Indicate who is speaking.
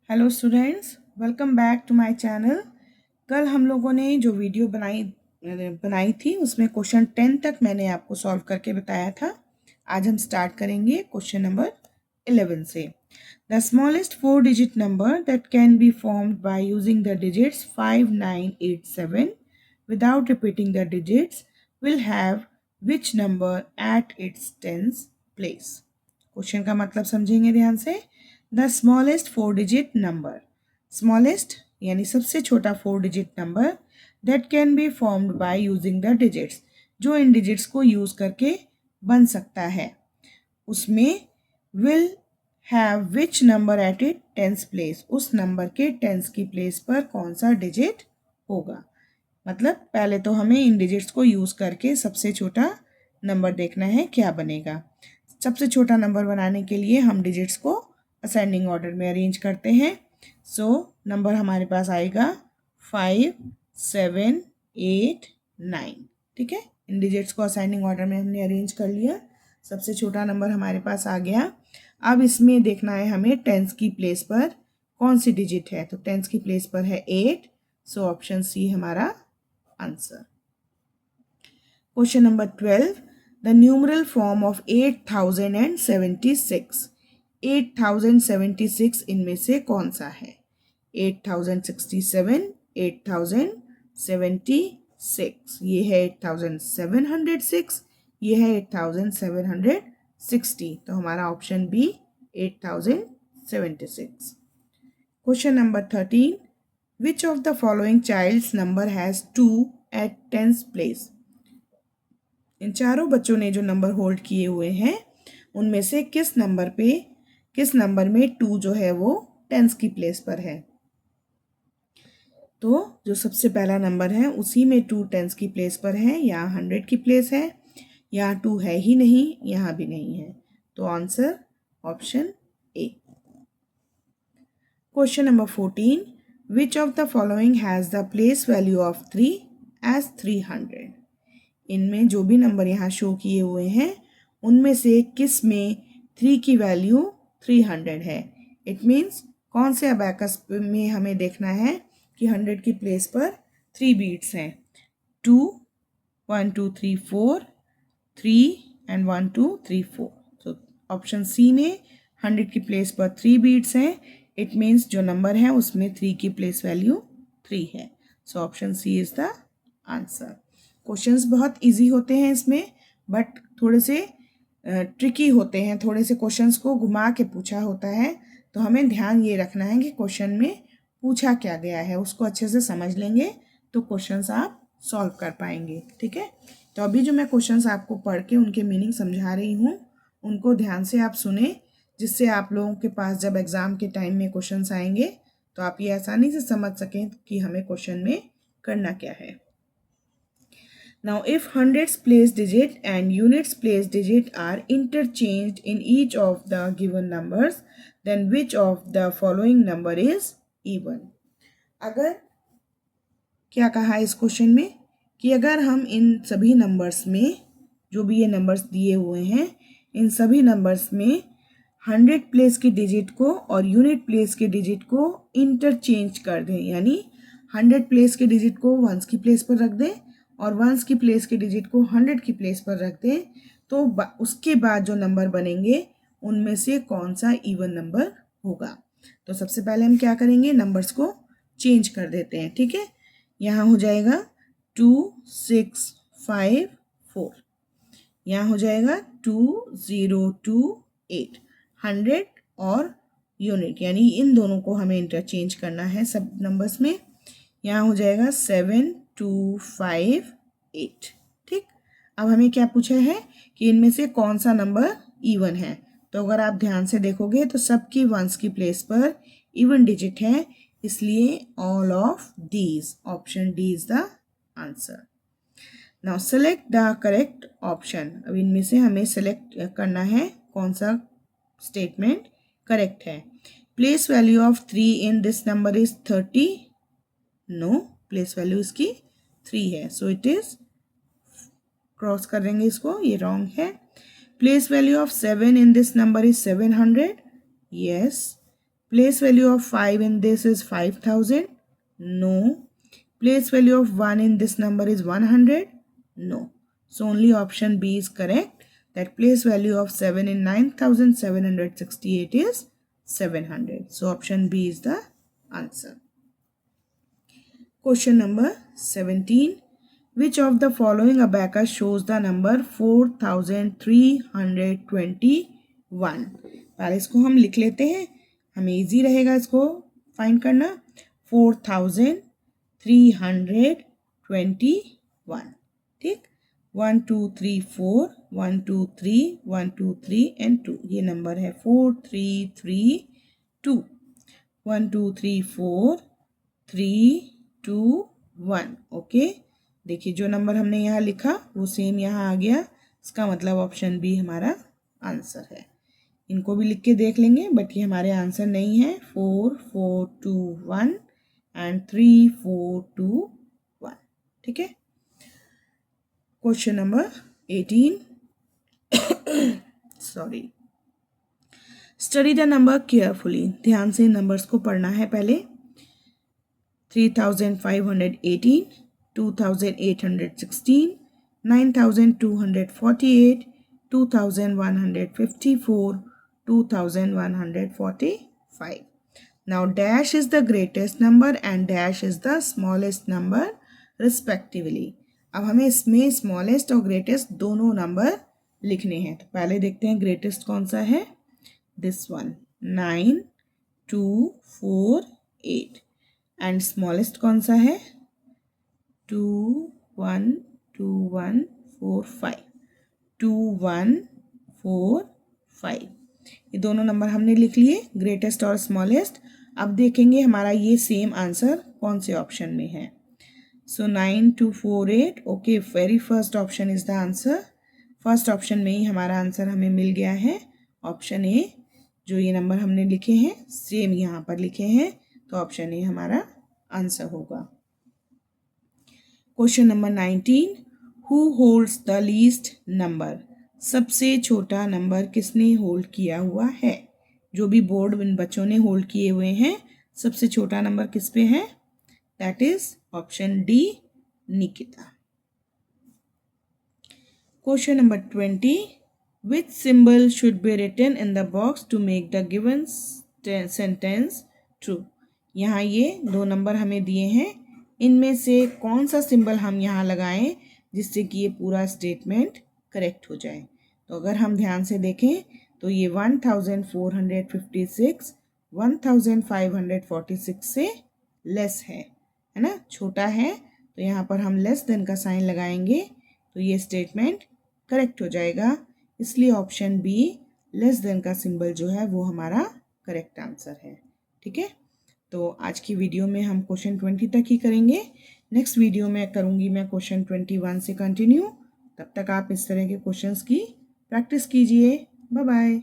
Speaker 1: Hello students, welcome back to my channel. कल हम लोगों ने जो वीडियो बनाई थी उसमें क्वेश्चन 10 तक मैंने आपको सॉल्व करके बताया था। आज हम स्टार्ट करेंगे क्वेश्चन नंबर 11 से। The smallest 4 digit number that can be formed by using the digits 5, 9, 8, 7 without repeating the digits will have which number at its tens place. Question का मतलब समझेंगे ध्यान से। The smallest 4 digit number, smallest यानी सबसे छोटा 4 digit number that can be formed by using the digits, जो इन digits को यूज करके बन सकता है, उसमें will have which number at it tens place, उस नंबर के टेंस की प्लेस पर कौन सा डिजिट होगा। मतलब पहले तो हमें इन डिजिट्स को यूज करके सबसे छोटा नंबर देखना है क्या बनेगा। सबसे छोटा नंबर बनाने के लिए हम डिजिट्स को असेंडिंग ऑर्डर में अरेंज करते हैं। सो नंबर हमारे पास आएगा 5, 7, 8, 9। ठीक है, इन डिजिट्स को असेंडिंग ऑर्डर में हमने अरेंज कर लिया। सबसे छोटा नंबर हमारे पास आ गया। अब इसमें देखना है हमें टेंस की प्लेस पर कौन सी डिजिट है। तो टेंस की प्लेस पर है 8, सो ऑप्शन सी हमारा answer. Question number 12, the numeral form of 8076। 8076 इनमें से कौन सा है। 8067, 8076, ये है 8706, ये है 8760। तो हमारा option B 8076। Question number 13, which of the following childs number has 2 at tens place. इन चारों बच्चों ने जो नंबर होल्ड किए हुए हैं उनमें से किस नंबर में 2 जो है वो टेंस की प्लेस पर है। तो जो सबसे पहला नंबर है उसी में 2 टेंस की प्लेस पर है। यहाँ 100 की प्लेस है, यहाँ 2 है ही नहीं, यहाँ भी नहीं है। तो answer option A. Question number 14, which of the following has the place value of 3 as 300। इनमें जो भी नंबर यहाँ शो किए हुए हैं उनमें से किस में 3 की वैल्यू 300 है। इट मीन्स कौन से अबैकस में हमें देखना है कि 100 की प्लेस पर 3 बीट्स हैं। 2, 1 2 3 4, 3 एंड 1 2 3 4। तो ऑप्शन सी में 100 की प्लेस पर 3 बीट्स हैं। इट मीन्स जो नंबर है उसमें 3 की प्लेस वैल्यू 3 है। So option C is the answer. Questions बहुत इजी होते हैं इसमें, बट थोड़े से ट्रिकी होते हैं। थोड़े से क्वेश्चंस को घुमा के पूछा होता है, तो हमें ध्यान ये रखना है कि क्वेश्चन में पूछा क्या गया है। उसको अच्छे से समझ लेंगे तो क्वेश्चंस आप सॉल्व कर पाएंगे। ठीक है, तो अभी जो मैं क्वेश्चंस आपको पढ़ के उनके मीनिंग समझा रही हूँ उनको ध्यान से आप सुने, जिससे आप लोगों के पास जब एग्ज़ाम के टाइम में क्वेश्चंस आएंगे तो आप ये आसानी से समझ सकें कि हमें क्वेश्चन में करना क्या है। Now, if hundreds place digit and units place digit are interchanged in each of the given numbers, then which of the following number is even? अगर क्या कहा है इस क्वेश्चन में कि अगर हम इन सभी नंबर्स में, जो भी ये नंबर्स दिए हुए हैं, इन सभी नंबर्स में 100 प्लेस की डिजिट को और यूनिट प्लेस के डिजिट को इंटरचेंज कर दें, यानी 100 प्लेस के डिजिट को वंस की प्लेस पर रख दें और वंस की प्लेस के डिजिट को 100 की प्लेस पर रख दें, तो उसके बाद जो नंबर बनेंगे उनमें से कौन सा इवन नंबर होगा। तो सबसे पहले हम क्या करेंगे, नंबर्स को चेंज कर देते हैं। ठीक है, यहाँ हो जाएगा 2 6 5 4, यहाँ हो जाएगा 2 0 2 8। 100 और यूनिट यानी इन दोनों को हमें इंटरचेंज करना है सब नंबर्स में। यहाँ हो जाएगा 7 2 5 8। ठीक, अब हमें क्या पूछा है कि इनमें से कौन सा नंबर इवन है। तो अगर आप ध्यान से देखोगे तो सबकी वंस की प्लेस पर इवन डिजिट है, इसलिए all of these, option D is the answer. Now select the correct option. अब इनमें से हमें सेलेक्ट करना है कौन सा स्टेटमेंट करेक्ट है। Place value of 3 in this number is 30। No, place value इसकी 3 है, सो इट इज, क्रॉस कर देंगे इसको, ये रॉन्ग है। Place value of 7 in this number is 700। Yes, Place value of 5 in this is 5000. No. Place value of 1 in this number is 100. No. So only option B is correct. That place value of 7 in 9768 is 700. So option B is the answer. Question number 17. Which of the following abacus shows the number 4321? पहले इसको हम लिख लेते हैं, हमें easy रहेगा इसको find करना. 4321. ठीक. 1 2 3 4 1 2 3 1 2 3 एंड 2. ये नंबर है 4332. 1 2 3 4 3 2 1. ओके. देखिए जो नंबर हमने यहाँ लिखा वो सेम यहाँ आ गया. इसका मतलब ऑप्शन बी हमारा आंसर है. इनको भी लिख के देख लेंगे बट ये हमारे आंसर नहीं है. 4 4 2 1 एंड 3 4 2 1. ठीक है. Question number 18. Sorry. Study the number carefully. ध्यान से नंबर्स को पढ़ना है पहले. 3518, 2816, 9248, 2154, 2145. Now dash is the greatest number and dash is the smallest number respectively. अब हमें इसमें स्मॉलेस्ट और ग्रेटेस्ट दोनों नंबर लिखने हैं. तो पहले देखते हैं ग्रेटेस्ट कौन सा है. दिस वन 9248 एंड स्मॉलेस्ट कौन सा है 2145. 2145. ये दोनों नंबर हमने लिख लिए, ग्रेटेस्ट और स्मॉलेस्ट. अब देखेंगे हमारा ये सेम आंसर कौन से ऑप्शन में है. सो 9248. Okay, very first option is the answer. First option में ही हमारा आंसर हमें मिल गया है. Option A. जो ये नंबर हमने लिखे हैं सेम यहाँ पर लिखे हैं, तो ऑप्शन ए हमारा आंसर होगा. Question number 19. Who holds the least number. सबसे छोटा नंबर किसने होल्ड किया हुआ है. जो भी बोर्ड इन बच्चों ने होल्ड किए हुए हैं, सबसे छोटा नंबर किस पे है. That is option D, Nikita. Question number 20. Which symbol should be written in the box to make the given sentence true? यहाँ ये दो नंबर हमें दिए हैं, इनमें से कौन सा सिंबल हम यहाँ लगाएं जिससे कि ये पूरा स्टेटमेंट करेक्ट हो जाए. तो अगर हम ध्यान से देखें तो ये 1456 1546 से लेस है ना, छोटा है. तो यहाँ पर हम लेस देन का साइन लगाएंगे तो ये स्टेटमेंट करेक्ट हो जाएगा. इसलिए ऑप्शन बी, लेस देन का सिंबल जो है वो हमारा करेक्ट आंसर है. ठीक है. तो आज की वीडियो में हम क्वेश्चन 20 तक ही करेंगे. नेक्स्ट वीडियो में करूँगी मैं क्वेश्चन 21 से कंटिन्यू. तब तक आप इस तरह के क्वेश्चंस की प्रैक्टिस कीजिए. Bye bye.